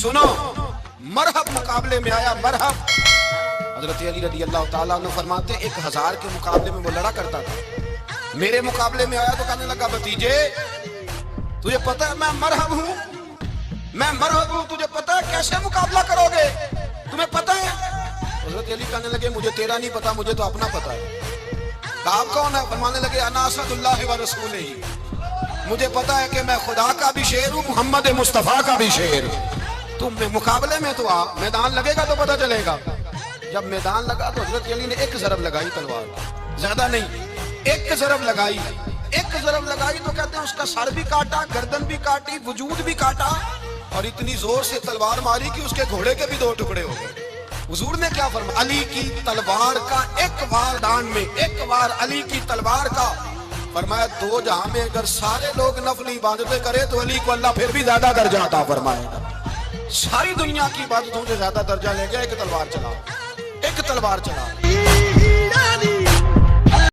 सुनो, मरहब मुकाबले में आया, मरहब। हजरत अली रदी अल्लाह ताला अन्हु फरमाते 1000 के मुकाबले में वो लड़ा करता था। मेरे मुकाबले में आया तो कहने लगा, भतीजे तुझे पता है मैं मरहब हूँ, मैं मरहब हूँ, तुझे पता है कैसे मुकाबला करोगे, तुम्हें पता है? हजरत अली कहने लगे, मुझे तेरा नहीं पता, मुझे तो अपना पता है। आप कौन है? फरमाने लगे, अना असदुल्लाह व रसूलिही, मुझे पता है कि मैं खुदा का भी शेर हूँ, मोहम्मद मुस्तफा का भी शेर। तुम मुकाबले में तो आ, मैदान लगेगा तो पता चलेगा। जब मैदान लगा तो हजरत अली ने एक ज़रब लगाई तलवार, ज्यादा नहीं, एक ज़रब लगाई। एक ज़रब लगाई तो कहते हैं उसका सर भी काटा, गर्दन भी काटी, वजूद भी काटा, और इतनी जोर से तलवार मारी कि उसके घोड़े के भी 2 टुकड़े हो गए। हुजूर ने क्या फरमाया? अली की तलवार का एक वार दान में, एक वार अली की तलवार का, फरमाया 2 जहां में अगर सारे लोग नफली इबादतें करे तो अली को अल्लाह फिर भी ज्यादा दर्जा अता फरमाएगा। सारी दुनिया की इबादतों से ज्यादा दर्जा ले गया एक तलवार चला, एक तलवार चला।